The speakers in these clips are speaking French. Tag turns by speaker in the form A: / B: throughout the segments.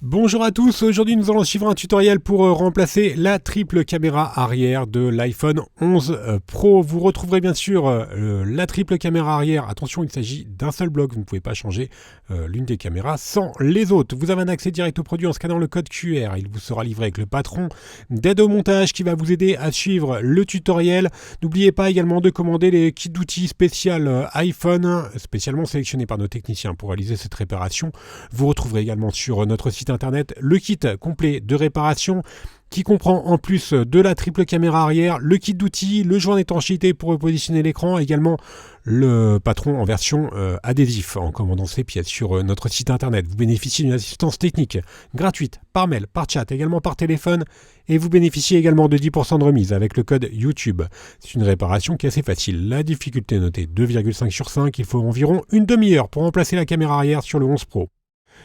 A: Bonjour à tous, aujourd'hui nous allons suivre un tutoriel pour remplacer la triple caméra arrière de l'iPhone 11 Pro. Vous retrouverez bien sûr la triple caméra arrière. Attention, il s'agit d'un seul bloc, vous ne pouvez pas changer l'une des caméras sans les autres. Vous avez un accès direct au produit en scannant le code QR. Il vous sera livré avec le patron d'aide au montage qui va vous aider à suivre le tutoriel. N'oubliez pas également de commander les kits d'outils spécial iPhone, spécialement sélectionnés par nos techniciens pour réaliser cette réparation. Vous retrouverez également sur notre site internet le kit complet de réparation qui comprend en plus de la triple caméra arrière, le kit d'outils, le joint d'étanchéité pour repositionner l'écran, également le patron en version adhésif en commandant ces pièces sur notre site internet. Vous bénéficiez d'une assistance technique gratuite par mail, par chat, également par téléphone et vous bénéficiez également de 10% de remise avec le code YouTube. C'est une réparation qui est assez facile. La difficulté est notée 2,5 sur 5. Il faut environ une demi-heure pour remplacer la caméra arrière sur le 11 Pro.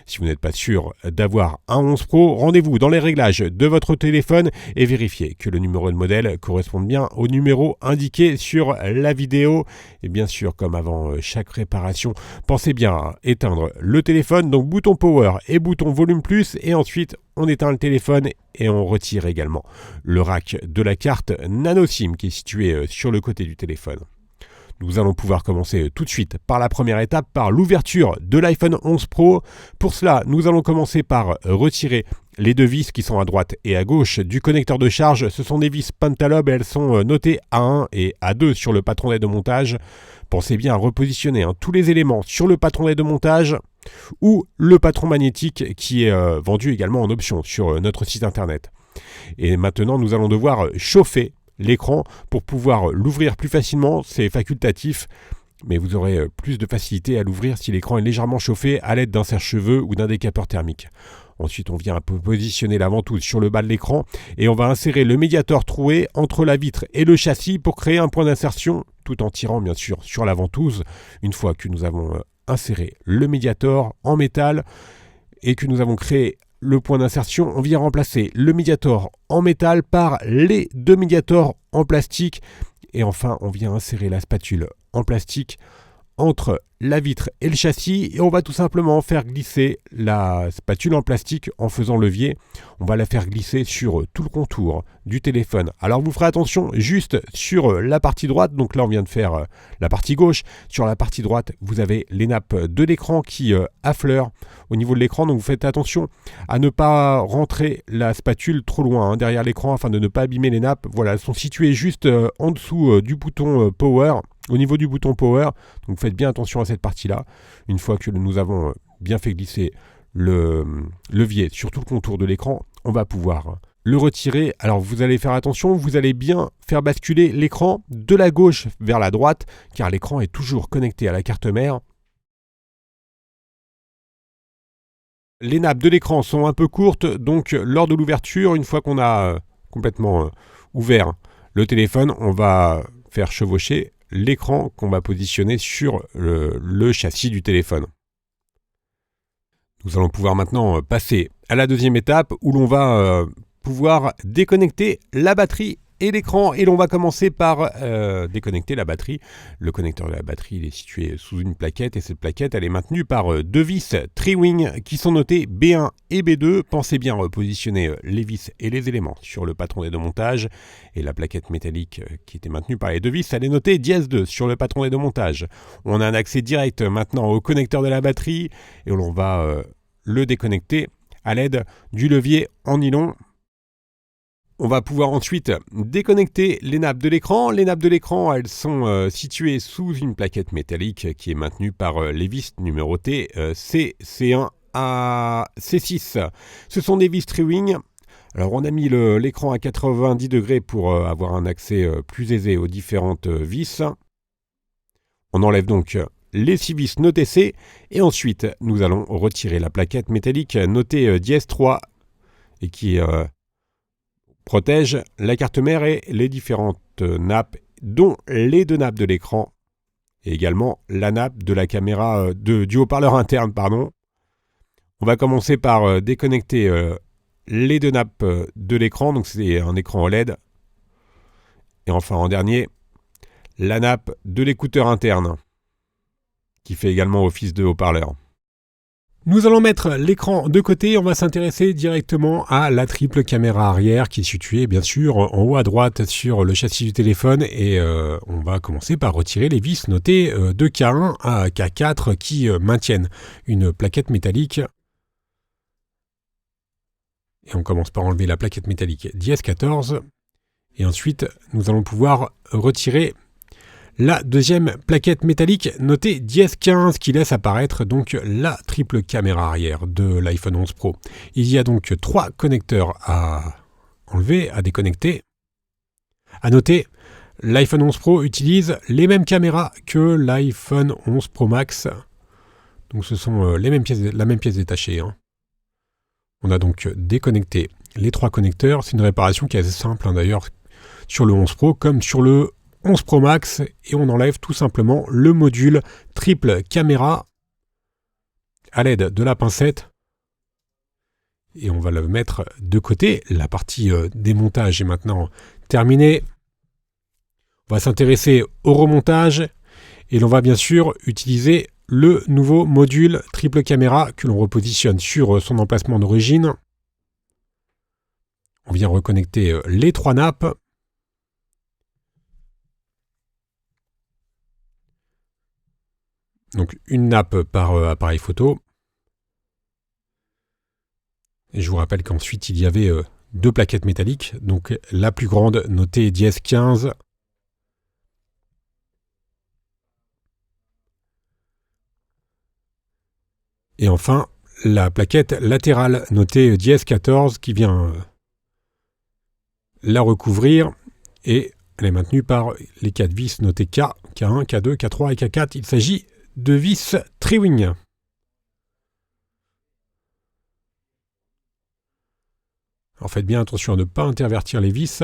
A: Si vous n'êtes pas sûr d'avoir un 11 Pro, rendez-vous dans les réglages de votre téléphone et vérifiez que le numéro de modèle corresponde bien au numéro indiqué sur la vidéo. Et bien sûr, comme avant chaque réparation, pensez bien à éteindre le téléphone, donc bouton Power et bouton Volume Plus, et ensuite on éteint le téléphone et on retire également le rack de la carte Nano SIM qui est situé sur le côté du téléphone. Nous allons pouvoir commencer tout de suite par la première étape, par l'ouverture de l'iPhone 11 Pro. Pour cela, nous allons commencer par retirer les deux vis qui sont à droite et à gauche du connecteur de charge. Ce sont des vis Pentalobe et elles sont notées A1 et A2 sur le patron d'aide au montage. Pensez bien à repositionner tous les éléments sur le patron d'aide au montage ou le patron magnétique qui est vendu également en option sur notre site internet. Et maintenant, nous allons devoir chauffer l'écran pour pouvoir l'ouvrir plus facilement. C'est facultatif, mais vous aurez plus de facilité à l'ouvrir si l'écran est légèrement chauffé à l'aide d'un sèche-cheveux ou d'un décapeur thermique. Ensuite, on vient positionner la ventouse sur le bas de l'écran et on va insérer le médiator troué entre la vitre et le châssis pour créer un point d'insertion, tout en tirant bien sûr sur la ventouse. Une fois que nous avons inséré le médiator en métal et que nous avons créé le point d'insertion, on vient remplacer le médiator en métal par les deux médiators en plastique. Et enfin, on vient insérer la spatule en plastique entre la vitre et le châssis. Et on va tout simplement faire glisser la spatule en plastique en faisant levier. On va la faire glisser sur tout le contour du téléphone. Alors vous ferez attention juste sur la partie droite. Donc là, on vient de faire la partie gauche. Sur la partie droite, vous avez les nappes de l'écran qui affleurent au niveau de l'écran. Donc vous faites attention à ne pas rentrer la spatule trop loin derrière l'écran afin de ne pas abîmer les nappes. Voilà, elles sont situées juste en dessous du bouton Power. Au niveau du bouton Power, donc faites bien attention à cette partie-là. Une fois que nous avons bien fait glisser le levier sur tout le contour de l'écran, on va pouvoir le retirer. Alors vous allez faire attention, vous allez bien faire basculer l'écran de la gauche vers la droite, car l'écran est toujours connecté à la carte mère. Les nappes de l'écran sont un peu courtes, donc lors de l'ouverture, une fois qu'on a complètement ouvert le téléphone, on va faire chevaucher l'écran qu'on va positionner sur le châssis du téléphone. Nous allons pouvoir maintenant passer à la deuxième étape où l'on va pouvoir déconnecter la batterie et l'écran, et l'on va commencer par déconnecter la batterie. Le connecteur de la batterie il est situé sous une plaquette et cette plaquette elle est maintenue par deux vis Tri-Wing qui sont notées B1 et B2. Pensez bien repositionner les vis et les éléments sur le patron d'aide au montage, et la plaquette métallique qui était maintenue par les deux vis elle est notée Dièse 2 sur le patron d'aide au montage. On a un accès direct maintenant au connecteur de la batterie et l'on va le déconnecter à l'aide du levier en nylon. On va pouvoir ensuite déconnecter les nappes de l'écran. Les nappes de l'écran, elles sont situées sous une plaquette métallique qui est maintenue par les vis numérotées C1 à C6. Ce sont des vis Tri-Wing. Alors on a mis l'écran à 90 degrés pour avoir un accès plus aisé aux différentes vis. On enlève donc les 6 vis notées C et ensuite nous allons retirer la plaquette métallique notée Dièse 3 et qui protège la carte mère et les différentes nappes, dont les deux nappes de l'écran et également la nappe de la caméra du haut-parleur interne. On va commencer par déconnecter les deux nappes de l'écran, donc c'est un écran OLED. Et enfin en dernier, la nappe de l'écouteur interne qui fait également office de haut-parleur. Nous allons mettre l'écran de côté, on va s'intéresser directement à la triple caméra arrière qui est située bien sûr en haut à droite sur le châssis du téléphone et on va commencer par retirer les vis notées de K1 à K4 qui maintiennent une plaquette métallique. Et on commence par enlever la plaquette métallique d'IS14 et ensuite nous allons pouvoir retirer la deuxième plaquette métallique notée d'IS15 qui laisse apparaître donc la triple caméra arrière de l'iPhone 11 Pro. Il y a donc 3 connecteurs à enlever, à déconnecter. À noter, l'iPhone 11 Pro utilise les mêmes caméras que l'iPhone 11 Pro Max. Donc ce sont la même pièce détachée. On a donc déconnecté les 3 connecteurs. C'est une réparation qui est assez simple d'ailleurs sur le 11 Pro comme sur le 11 Pro Max et on enlève tout simplement le module triple caméra à l'aide de la pincette et on va le mettre de côté. La partie démontage est maintenant terminée. On va s'intéresser au remontage et l'on va bien sûr utiliser le nouveau module triple caméra que l'on repositionne sur son emplacement d'origine. On vient reconnecter les 3 nappes. Donc une nappe par appareil photo. Et je vous rappelle qu'ensuite il y avait 2 plaquettes métalliques. Donc la plus grande notée d'IS15. Et enfin la plaquette latérale notée d'IS14 qui vient la recouvrir. Et elle est maintenue par les 4 vis notées K, K1, K2, K3 et K4. Il s'agit de vis Triwing. Alors faites bien attention à ne pas intervertir les vis.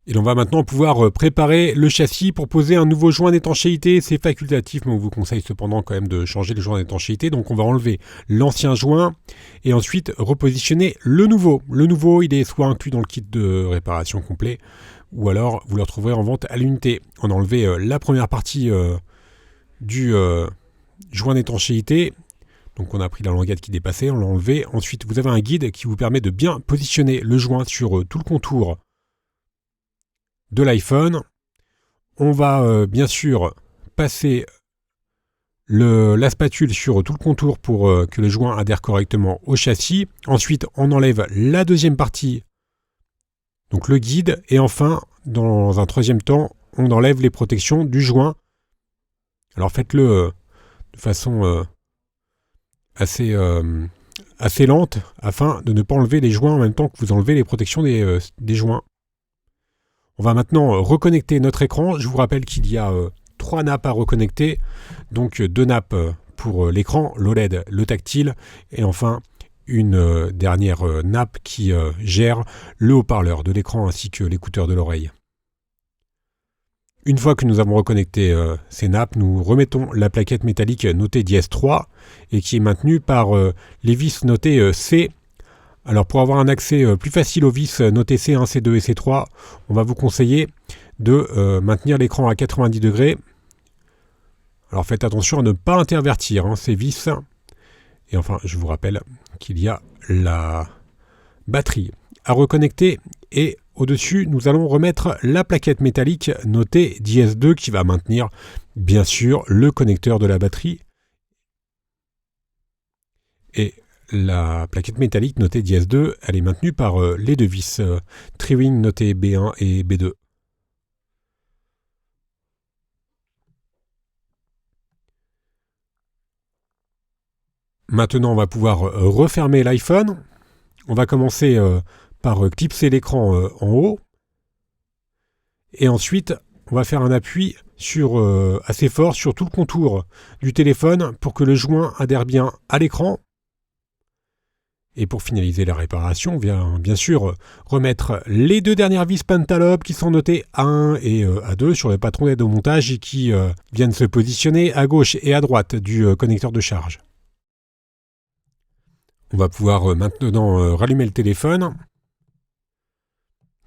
A: Et l'on va maintenant pouvoir préparer le châssis pour poser un nouveau joint d'étanchéité. C'est facultatif, mais on vous conseille cependant quand même de changer le joint d'étanchéité. Donc on va enlever l'ancien joint et ensuite repositionner le nouveau. Le nouveau, il est soit inclus dans le kit de réparation complet, ou alors vous le retrouverez en vente à l'unité. On a enlevé la première partie du joint d'étanchéité. Donc on a pris la languette qui dépassait, on l'a enlevé. Ensuite, vous avez un guide qui vous permet de bien positionner le joint sur tout le contour de l'iPhone. On va bien sûr passer la spatule sur tout le contour pour que le joint adhère correctement au châssis. Ensuite, on enlève la deuxième partie, donc le guide. Et enfin, dans un troisième temps, on enlève les protections du joint. Alors faites-le de façon assez lente afin de ne pas enlever les joints en même temps que vous enlevez les protections des joints. On va maintenant reconnecter notre écran. Je vous rappelle qu'il y a 3 nappes à reconnecter. Donc 2 nappes pour l'écran, l'OLED, le tactile. Et enfin une dernière nappe qui gère le haut-parleur de l'écran ainsi que l'écouteur de l'oreille. Une fois que nous avons reconnecté ces nappes, nous remettons la plaquette métallique notée d'IS3 et qui est maintenue par les vis notées C. Alors pour avoir un accès plus facile aux vis notées C1, C2 et C3, on va vous conseiller de maintenir l'écran à 90 degrés. Alors faites attention à ne pas intervertir ces vis. Et enfin, je vous rappelle qu'il y a la batterie à reconnecter et au-dessus, nous allons remettre la plaquette métallique notée d'IS2 qui va maintenir bien sûr le connecteur de la batterie. Et la plaquette métallique notée d'IS2, elle est maintenue par les 2 vis Triwing notées B1 et B2. Maintenant, on va pouvoir refermer l'iPhone. On va commencer par clipser l'écran en haut. Et ensuite, on va faire un appui assez fort sur tout le contour du téléphone pour que le joint adhère bien à l'écran. Et pour finaliser la réparation, on vient bien sûr remettre les 2 dernières vis Pentalobe qui sont notées A1 et A2 sur le patron d'aide au montage et qui viennent se positionner à gauche et à droite du connecteur de charge. On va pouvoir maintenant rallumer le téléphone.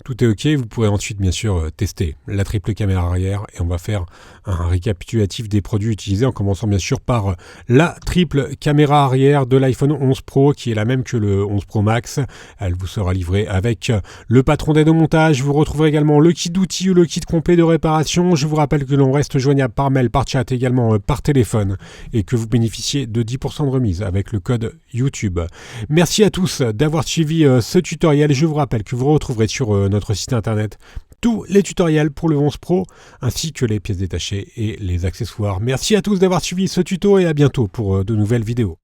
A: Tout est OK, vous pourrez ensuite bien sûr tester la triple caméra arrière et on va faire un récapitulatif des produits utilisés en commençant bien sûr par la triple caméra arrière de l'iPhone 11 Pro qui est la même que le 11 Pro Max. Elle vous sera livrée avec le patron d'aide au montage. Vous retrouverez également le kit d'outils ou le kit complet de réparation. Je vous rappelle que l'on reste joignable par mail, par chat, également par téléphone et que vous bénéficiez de 10% de remise avec le code YouTube. Merci à tous d'avoir suivi ce tutoriel. Je vous rappelle que vous retrouverez sur notre site internet tous les tutoriels pour le 11 Pro ainsi que les pièces détachées et les accessoires. Merci à tous d'avoir suivi ce tuto et à bientôt pour de nouvelles vidéos.